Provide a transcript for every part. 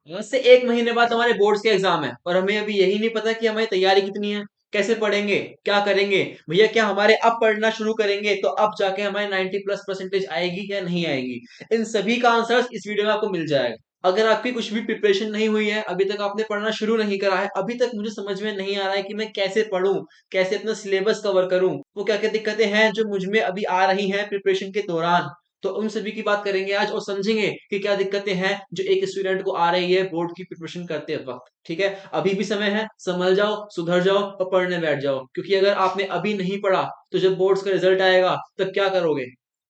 आज से 1 महीने बाद हमारे बोर्ड्स के एग्जाम है और हमें अभी यही नहीं पता कि हमारी तैयारी कितनी है, कैसे पढ़ेंगे, क्या करेंगे। भैया क्या हमारे अब पढ़ना शुरू करेंगे तो अब जाके हमारे 90+ परसेंटेज आएगी या नहीं आएगी? इन सभी का आंसर इस वीडियो में आपको मिल जाएगा। अगर आपकी कुछ भी प्रिपरेशन नहीं हुई है, अभी तक आपने पढ़ना शुरू नहीं करा है, अभी तक मुझे समझ में नहीं आ रहा है कि मैं कैसे पढूं, कैसे अपना सिलेबस कवर करूं, वो क्या क्या दिक्कतें हैं जो मुझ में अभी आ रही हैं प्रिपरेशन के दौरान, तो उन सभी की बात करेंगे आज और समझेंगे कि क्या दिक्कतें हैं जो एक स्टूडेंट को आ रही है बोर्ड की प्रिपरेशन करते वक्त। ठीक है, अभी भी समय है, संभल जाओ, सुधर जाओ और पढ़ने बैठ जाओ, क्योंकि अगर आपने अभी नहीं पढ़ा तो जब बोर्ड्स का रिजल्ट आएगा तब क्या करोगे,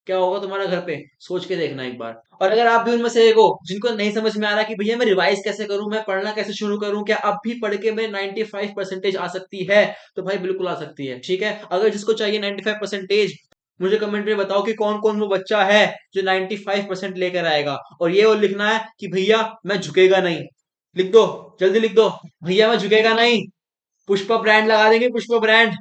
क्या होगा तुम्हारा घर पे, सोच के देखना एक बार। और अगर आप भी उनमें से एक हो जिनको नहीं समझ में आ रहा कि भैया मैं रिवाइज कैसे करूं, मैं पढ़ना कैसे शुरू करूं, क्या अब भी पढ़ के मैं 95% आ सकती है, तो भाई बिल्कुल आ सकती है। ठीक है, अगर जिसको चाहिए 95%, मुझे कमेंट में बताओ कि कौन कौन वो बच्चा है जो 95% लेकर आएगा। और ये वो लिखना है कि भैया मैं झुकेगा नहीं, लिख दो, जल्दी लिख दो, भैया मैं झुकेगा नहीं, पुष्पा ब्रांड लगा देंगे, पुष्पा ब्रांड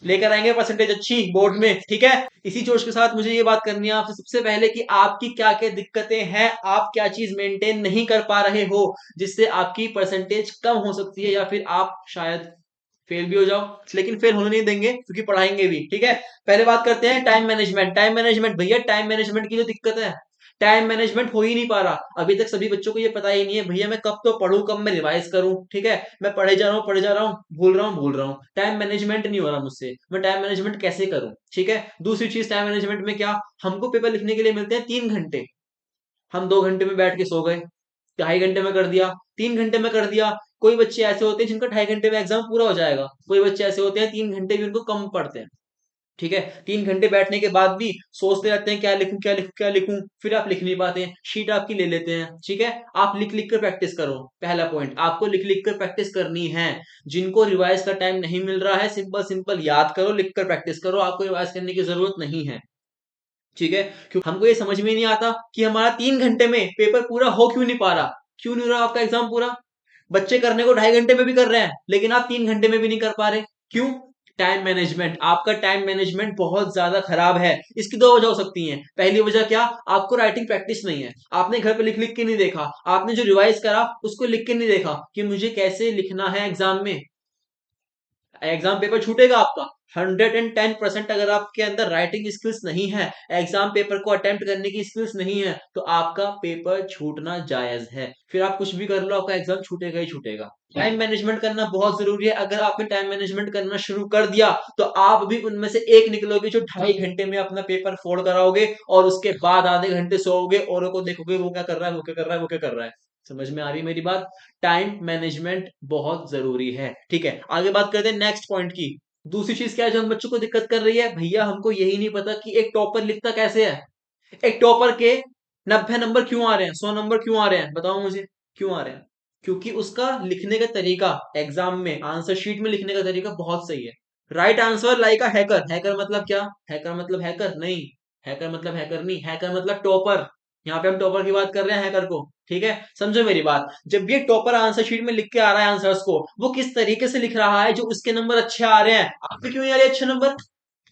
लेकर आएंगे परसेंटेज अच्छी बोर्ड में। ठीक है, इसी जोश के साथ मुझे ये बात करनी है आपसे सबसे पहले कि आपकी क्या क्या दिक्कतें हैं, आप क्या चीज मेंटेन नहीं कर पा रहे हो जिससे आपकी परसेंटेज कम हो सकती है या फिर आप शायद फेल भी हो जाओ, लेकिन फेल होने नहीं देंगे क्योंकि पढ़ाएंगे भी। ठीक है, पहले बात करते हैं टाइम मैनेजमेंट। टाइम मैनेजमेंट भैया, टाइम मैनेजमेंट की जो दिक्कत है, टाइम मैनेजमेंट हो ही नहीं पा रहा। अभी तक सभी बच्चों को ये पता ही नहीं है भैया मैं कब तो पढ़ूं, कब मैं रिवाइज करूं। ठीक है, मैं पढ़े जा रहा हूँ, पढ़े जा रहा हूँ, भूल रहा हूँ, टाइम मैनेजमेंट नहीं हो रहा मुझसे, मैं टाइम मैनेजमेंट कैसे करूं। ठीक है, दूसरी चीज टाइम मैनेजमेंट में क्या, हमको पेपर लिखने के लिए मिलते हैं 3 घंटे, हम 2 घंटे में बैठ के सो गए, 2.5 घंटे में कर दिया, 3 घंटे में कर दिया। कोई बच्चे ऐसे होते हैं जिनका 2.5 घंटे में एग्जाम पूरा हो जाएगा, कोई बच्चे ऐसे होते हैं 3 घंटे भी उनको कम पड़ते हैं। ठीक है, 3 घंटे बैठने के बाद भी सोचते रहते हैं क्या लिखूं क्या लिखूं क्या लिखूं, फिर आप लिख नहीं पाते हैं, शीट आपकी ले लेते हैं। ठीक है, आप लिख लिख कर प्रैक्टिस करो, पहला पॉइंट आपको लिख लिख कर प्रैक्टिस करनी है। जिनको रिवाइज का टाइम नहीं मिल रहा है, सिंपल सिंपल याद करो, लिख कर प्रैक्टिस करो, आपको रिवाइज करने की जरूरत नहीं है। ठीक है, क्योंकि हमको ये समझ में नहीं आता कि हमारा 3 घंटे में पेपर पूरा हो क्यों नहीं पा रहा, क्यों नहीं हो रहा आपका एग्जाम पूरा। बच्चे करने को 2.5 घंटे में भी कर रहे हैं लेकिन आप 3 घंटे में भी नहीं कर पा रहे, क्यों? टाइम मैनेजमेंट, आपका टाइम मैनेजमेंट बहुत ज्यादा खराब है। इसकी दो वजह हो सकती हैं। पहली वजह क्या, आपको राइटिंग प्रैक्टिस नहीं है, आपने घर पे लिख लिख के नहीं देखा, आपने जो रिवाइज करा उसको लिख के नहीं देखा कि मुझे कैसे लिखना है एग्जाम में। एग्जाम पेपर छूटेगा आपका 110%। अगर आपके अंदर राइटिंग स्किल्स नहीं है, एग्जाम पेपर को अटेम्प्ट करने की स्किल्स नहीं है, तो आपका पेपर छूटना जायज है, फिर आप कुछ भी कर लो आपका एग्जाम छूटेगा ही छूटेगा। टाइम मैनेजमेंट करना बहुत जरूरी है। अगर आपने टाइम मैनेजमेंट करना शुरू कर दिया तो आप भी उनमें से एक निकलोगे जो 2.5 घंटे में अपना पेपर फोड़ कराओगे और उसके बाद आधे घंटे सोओगे, औरों को देखोगे वो क्या कर रहा है, वो क्या कर रहा है, वो क्या कर रहा है। समझ में आ रही है मेरी बात? टाइम मैनेजमेंट बहुत जरूरी है। ठीक है, आगे बात करते हैं नेक्स्ट पॉइंट की। दूसरी चीज क्या है जो हम बच्चों को दिक्कत कर रही है, भैया हमको यही नहीं पता कि एक टॉपर लिखता कैसे है। एक टॉपर के 90 नंबर क्यों आ रहे हैं, 100 नंबर क्यों आ रहे हैं, बताओ मुझे, क्यों आ रहे हैं? क्योंकि उसका लिखने का तरीका, एग्जाम में आंसर शीट में लिखने का तरीका बहुत सही है। राइट आंसर लाइक अ हैकर, हैकर मतलब क्या, हैकर मतलब हैकर नहीं, हैकर मतलब हैकर नहीं, हैकर मतलब टॉपर। यहाँ पे हम टॉपर की बात कर रहे हैं, हैकर को। ठीक है, समझो मेरी बात। जब भी एक टॉपर आंसर शीट में लिख के आ रहा है आंसर्स को, वो किस तरीके से लिख रहा है जो उसके नंबर अच्छे आ रहे हैं, आप पे क्यों नहीं आ रहे अच्छे नंबर?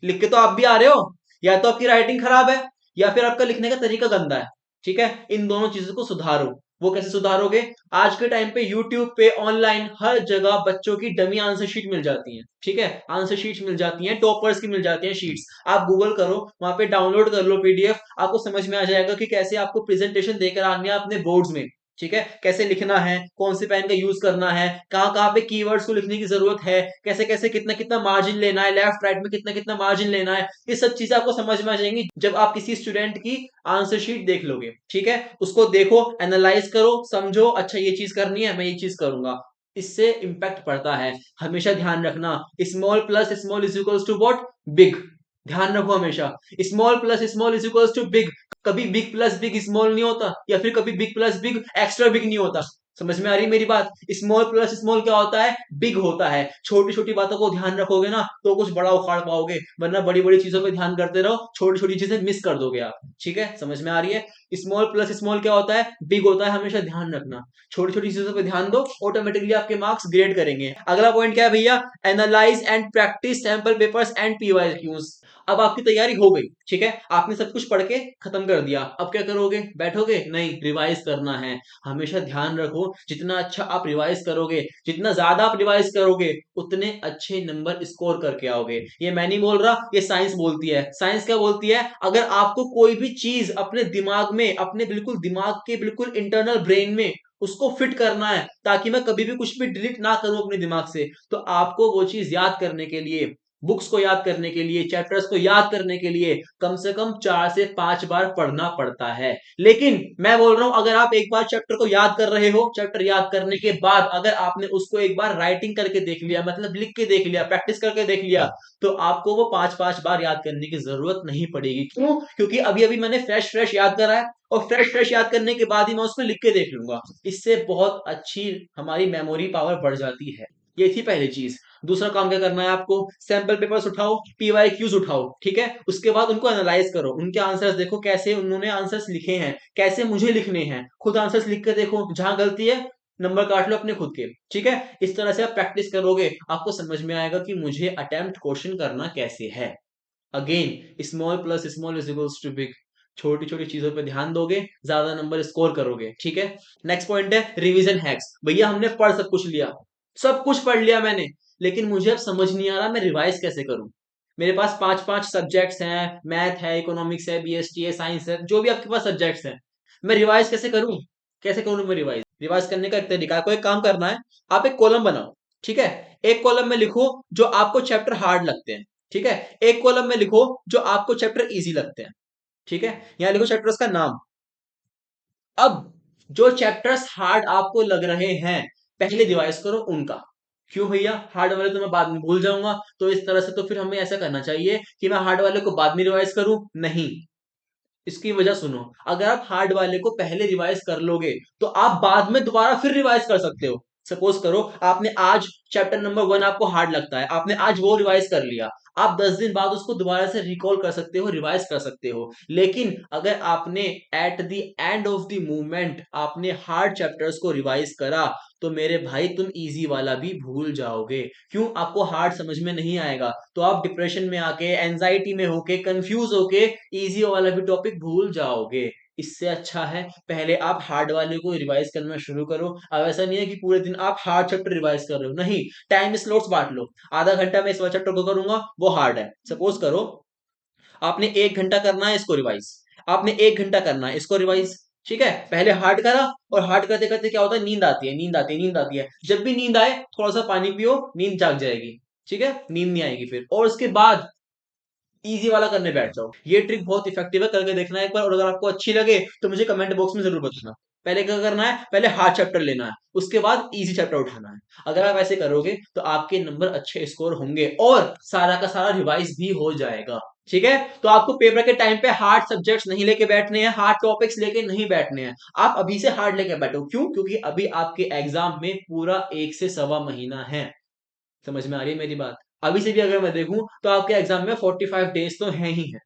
लिख के तो आप भी आ रहे हो, या तो आपकी राइटिंग खराब है या फिर आपका लिखने का तरीका गंदा है। ठीक है, इन दोनों चीजों को सुधारो। वो कैसे सुधारोगे? आज के टाइम पे यूट्यूब पे ऑनलाइन हर जगह बच्चों की डमी आंसर शीट मिल जाती है। ठीक है, आंसर शीट्स मिल जाती हैं, टॉपर्स की मिल जाती हैं शीट्स, आप गूगल करो, वहां पे डाउनलोड कर लो पीडीएफ, आपको समझ में आ जाएगा कि कैसे आपको प्रेजेंटेशन देकर आनी है अपने बोर्ड्स में। ठीक है, कैसे लिखना है, कौन से पेन का यूज करना है, कहाँ कहाँ पे कीवर्ड्स को लिखने की जरूरत है, कैसे कैसे कितना कितना मार्जिन लेना है, लेफ्ट राइट में कितना कितना मार्जिन लेना है, ये सब चीजें आपको समझ में आ जाएंगी जब आप किसी स्टूडेंट की आंसर शीट देख लोगे। ठीक है, उसको देखो, एनालाइज करो, समझो, अच्छा ये चीज करनी है, मैं ये चीज करूंगा, इससे इंपैक्ट पड़ता है। हमेशा ध्यान रखना, small plus small is equals to what, big. ध्यान रखो हमेशा, small plus small is equals to big. कभी बिग प्लस बिग स्मॉल नहीं होता, या फिर कभी big plus big extra big नहीं होता। समझ में आ रही मेरी बात? स्मॉल प्लस स्मॉल क्या होता है, बिग होता है। छोटी छोटी बातों को ध्यान रखोगे ना तो कुछ बड़ा उखाड़ पाओगे, वरना बड़ी बड़ी चीजों पे ध्यान करते रहो, छोटी छोटी चीजें मिस कर दोगे आप। ठीक है, समझ में आ रही है? स्मॉल प्लस स्मॉल क्या होता है, बिग होता है, हमेशा ध्यान रखना। छोटी छोटी चीजों पे ध्यान दो, ऑटोमेटिकली आपके मार्क्स ग्रेड करेंगे। अगला पॉइंट क्या है भैया, analyse and practice sample papers and PYQs. अब आपकी तैयारी हो गई, ठीक है, आपने सब कुछ पढ़ के खत्म कर दिया, अब क्या करोगे, बैठोगे नहीं, रिवाइज करना है। हमेशा ध्यान रखो, जितना अच्छा आप रिवाइज करोगे, जितना ज्यादा आप रिवाइज करोगे, उतने अच्छे नंबर स्कोर करके आओगे। ये मैं नहीं बोल रहा, ये साइंस बोलती है। साइंस क्या बोलती है, अगर आपको कोई भी चीज अपने दिमाग में, अपने बिल्कुल दिमाग के बिल्कुल इंटरनल ब्रेन में उसको फिट करना है, ताकि मैं कभी भी कुछ भी डिलीट ना करूं अपने दिमाग से, तो आपको वो चीज याद करने के लिए, बुक्स को याद करने के लिए, चैप्टर्स को याद करने के लिए कम से कम 4 से 5 बार पढ़ना पड़ता है। लेकिन मैं बोल रहा हूं, अगर आप एक बार चैप्टर को याद कर रहे हो, चैप्टर याद करने के बाद अगर आपने उसको एक बार राइटिंग करके देख लिया, मतलब लिख के देख लिया, प्रैक्टिस करके देख लिया, तो आपको वो 5 5 बार याद करने की जरूरत नहीं पड़ेगी। क्यों? क्योंकि अभी अभी मैंने फ्रेश फ्रेश याद करा है, और फ्रेश फ्रेश याद करने के बाद ही मैं उसमें लिख के देख लूंगा। इससे बहुत अच्छी हमारी मेमोरी पावर बढ़ जाती है। ये थी पहली चीज। दूसरा काम क्या करना है आपको, सैंपल पेपर्स उठाओ, पीवाईक्यूज उठाओ, ठीक है, उसके बाद उनको एनालाइज करो, उनके आंसर्स देखो, कैसे उन्होंने आंसर्स लिखे हैं, कैसे मुझे लिखने हैं, खुद आंसर्स लिख के देखो, जहां गलती है नंबर काट लो अपने खुद के, ठीक है। इस तरह से आप प्रैक्टिस करोगे, आपको समझ में आएगा कि मुझे अटेम्प्ट क्वेश्चन करना कैसे है। Again, small plus small is equals to big. छोटी छोटी चीजों पे ध्यान दोगे, ज्यादा नंबर स्कोर करोगे, ठीक है। नेक्स्ट पॉइंट है रिवीजन हैक्स। भैया हमने पढ़ सब कुछ लिया, सब कुछ पढ़ लिया मैंने, लेकिन मुझे अब समझ नहीं आ रहा मैं रिवाइज कैसे करूं। मेरे पास 5 5 सब्जेक्ट्स हैं, मैथ है, इकोनॉमिक्स है, बीएसटी है, साइंस है, जो भी आपके पास सब्जेक्ट्स हैं, मैं रिवाइज कैसे करूं? कैसे करूं मैं रिवाइज? रिवाइज करने का एक तरीका है, कोई काम करना है, आप एक कॉलम बनाओ, ठीक है। एक कॉलम में लिखो जो आपको चैप्टर हार्ड लगते हैं, ठीक है। एक कॉलम में लिखो जो आपको चैप्टर इजी लगते हैं, ठीक है। यहां लिखो चैप्टर्स का नाम। अब जो चैप्टर्स हार्ड आपको लग रहे हैं, पहले रिवाइज करो उनका। क्यों भैया, हार्ड वाले तो मैं बाद में भूल जाऊंगा, तो इस तरह से तो फिर हमें ऐसा करना चाहिए कि मैं हार्ड वाले को बाद में रिवाइज करूं, नहीं। इसकी वजह सुनो, अगर आप हार्ड वाले को पहले रिवाइज कर लोगे, तो आप बाद में दोबारा फिर रिवाइज कर सकते हो। सपोज करो आपने आज चैप्टर नंबर 1 आपको हार्ड लगता है, आपने आज वो रिवाइज कर लिया, आप 10 दिन बाद उसको दोबारा से रिकॉल कर सकते हो, रिवाइज कर सकते हो। लेकिन अगर आपने at the end of the movement आपने हार्ड चैप्टर्स को रिवाइज करा, तो मेरे भाई तुम इजी वाला भी भूल जाओगे। क्यों? आपको हार्ड समझ में नहीं आएगा, तो आप डिप्रेशन में आके, एंजाइटी में होके, कंफ्यूज होके इजी वाला भी टॉपिक भूल जाओगे। इससे अच्छा है पहले आप हार्ड वाले को रिवाइज करना शुरू करो। अब ऐसा नहीं है कि पूरे दिन आप हार्ड चैप्टर रिवाइज कर रहे हो, नहीं, टाइम स्लॉट्स बांट लो। आधा घंटा मैं इस वाले चैप्टर को करूंगा, वो हार्ड है, सपोज करो आपने 1 घंटा करना है इसको रिवाइज, आपने 1 घंटा करना है इसको रिवाइज, ठीक है। पहले हार्ड करा, और हार्ड करते करते क्या होता है, नींद आती है, नींद आती है, नींद आती है। जब भी नींद आए थोड़ा सा पानी पियो, नींद जाग जाएगी, ठीक है, नींद नहीं आएगी फिर। और उसके बाद इजी वाला करने बैठ जाओ। ये ट्रिक बहुत इफेक्टिव है, करके देखना एक बार, और अगर आपको अच्छी लगे तो मुझे कमेंट बॉक्स में जरूर बताना। पहले क्या करना है, पहले हार्ड चैप्टर लेना है, उसके बाद इजी चैप्टर उठाना है। अगर आप ऐसे करोगे तो आपके नंबर अच्छे स्कोर होंगे, और सारा का सारा रिवाइज भी हो जाएगा, ठीक है। तो आपको पेपर के टाइम पे हार्ड सब्जेक्ट्स नहीं लेके बैठने हैं, हार्ड टॉपिक्स लेके नहीं बैठने हैं। आप अभी से हार्ड लेके बैठो। क्यों? क्योंकि अभी आपके एग्जाम में पूरा 1 से 1.25 महीना है। समझ में आ रही है मेरी बात? अभी से भी अगर मैं देखूं तो आपके एग्जाम में 45 डेज तो हैं ही हैं।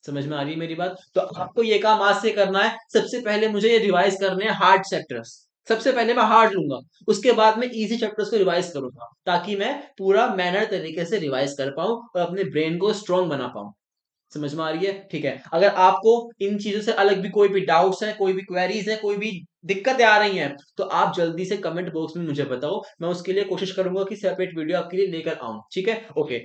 समझ में आ रही है मेरी बात? तो आपको ये काम आज से करना है। सबसे पहले मुझे ये रिवाइज करने हैं हार्ड चैप्टर्स। सबसे पहले मैं हार्ड लूंगा, उसके बाद मैं इजी चैप्टर्स को रिवाइज करूंगा, ताकि मैं पूरा मैनर तरीके से रिवाइज कर पाऊं और अपने ब्रेन को स्ट्रांग बना पाऊं। समझ में आ रही है? ठीक है। अगर आपको इन चीजों से अलग भी कोई भी डाउट्स है, कोई भी क्वेरीज है, कोई भी दिक्कतें आ रही हैं, तो आप जल्दी से कमेंट बॉक्स में मुझे बताओ। मैं उसके लिए कोशिश करूंगा कि सेपरेट वीडियो आपके लिए लेकर आऊं, ठीक है। ओके,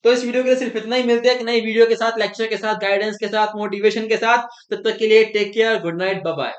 तो इस वीडियो के लिए सिर्फ इतना ही। मिलते हैं एक नई वीडियो के साथ, लेक्चर के साथ, गाइडेंस के साथ, मोटिवेशन के साथ। तब तक के लिए take care, good night, bye bye.